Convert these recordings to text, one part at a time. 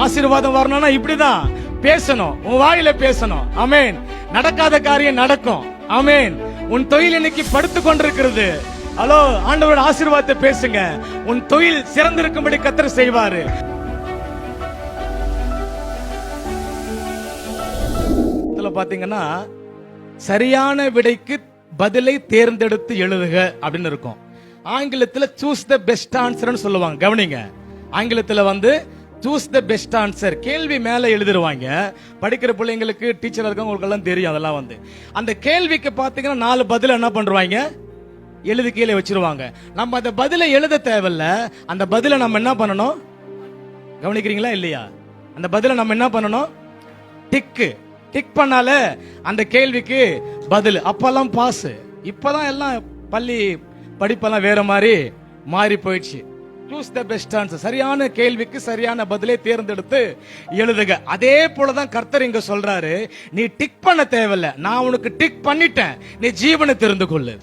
ஆசீர்வாதம் வரணும்னா இப்படிதான் பேசணும், உன் வாயில பேசணும். ஆமென். நடக்காத காரியம் நடக்கும். ஆமென். உன் தொழில் இன்னைக்கு படுத்து கொண்டிருக்கிறது. ஹலோ, ஆண்டவரோட ஆசீர்வாதத்தை பேசுங்க. உன் தொழில் சிறந்திருக்கும்படி கர்த்தர் செய்வாரு. இதுல பாத்தீங்கன்னா சரியான விடைக்கு பதிலை தேர்ந்தெடுத்து எழுதுக அப்படின்னு இருக்கும். ஆங்கிலத்துல சூஸ் த பெஸ்ட் ஆன்சர்னு சொல்லுவாங்க. கவனிங்க, ஆங்கிலத்துல சூஸ் த பெஸ்ட் ஆன்சர். கேள்வி மேல எழுதிருவாங்க. படிக்கிற பிள்ளைங்களுக்கு, டீச்சர் இருக்கவங்களுக்கு எல்லாம் தெரியும். அதெல்லாம் அந்த கேள்விக்கு பாத்தீங்கன்னா 4 பதில் என்ன பண்றாங்க, எழுதி கீழே வச்சிருவாங்க. நம்ம அந்த பதிலை எழுத தேவையில்ல. அந்த பதிலை நம்ம என்ன பண்ணணும், கவனிக்கிறீங்களா இல்லையா? அந்த பதிலை நம்ம என்ன பண்ணணும், டிக் பண்ணால அந்த கேள்விக்கு பதில். அப்பெல்லாம் பாஸ். இப்பதான் எல்லாம் பள்ளி படிப்பெல்லாம் வேற மாதிரி மாறி போயிடுச்சு. Choose the best answer. சரியான கேள்விக்கு சரியான பதிலை தேர்ந்தெடுத்து எழுதுக. அதே போலதான் கர்த்தர் இங்க சொல்றாரு, நீ டிக் பண்ண தேவையில்ல, நான் உனக்கு டிக் பண்ணிட்டேன். நீ ஜீவனை தெரிந்து கொள்ளு,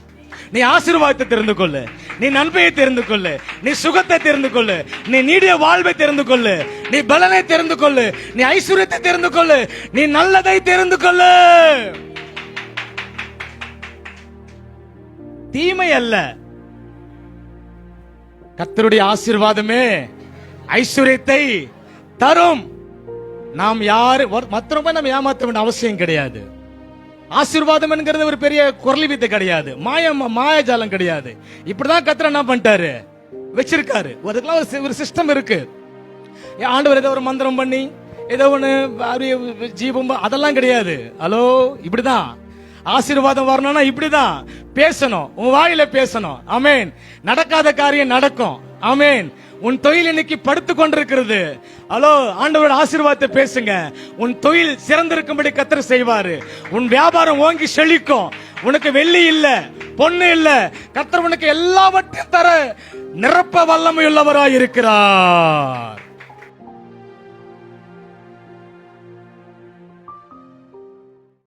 நீ ஆசீர்வாதத்தை தெரிந்து கொள்ளு, நீ நன்மையை தெரிந்து கொள்ளு, நீ சுகத்தை தெரிந்து கொள்ளு, நீ நீடிய வாழ்வை தெரிந்து கொள்ளு, நீ பலனை தெரிந்து கொள்ளு, நீ ஐஸ்வர்யத்தை தெரிந்து கொள்ளு, நீ நல்லதை தெரிந்து கொள்ளு. தீமை அல்ல, கர்த்தருடைய ஆசீர்வாதமே ஐஸ்வர்யத்தை தரும். நாம் யாரு மற்றவங்க நம்ம ஏமாற்ற வேண்டிய அவசியம் கிடையாது. ஆசீர்வாதம் என்கிறது ஒரு பெரிய குரலி வித்தை கிடையாது, மாயாஜாலம் கிடையாது. இப்படிதான் கர்த்தர் என்ன பண்ணிட்டாரு, வச்சிருக்காரு. ஒரு சிஸ்டம் இருக்கு. ஆண்டவர் ஏதோ ஒரு மந்திரம் பண்ணி ஏதோ ஒண்ணு ஜீவம் அதெல்லாம் கிடையாது. ஹலோ, இப்படிதான் ஆசீர்வாதம் வரணும்னா இப்படிதான் பேசணும், உன் வாயில பேசணும். ஆமென். நடக்காத காரியம் நடக்கும். ஆமென். உன் தொழில் இன்னைக்கு படுத்து கொண்டிருக்கிறது. ஹலோ, ஆண்டவரோட ஆசீர்வாதத்தை பேசுங்க. உன் தொழில் சிறந்திருக்கும்படி கர்த்தர் செய்வாரு. உன் வியாபாரம் ஓங்கி செழிக்கும். உனக்கு வெள்ளி இல்ல, பொண்ணு இல்ல, கர்த்தர் உனக்கு எல்லாவற்றையும் தர நிரப்ப வல்லமை உள்ளவராய் இருக்கிறார்.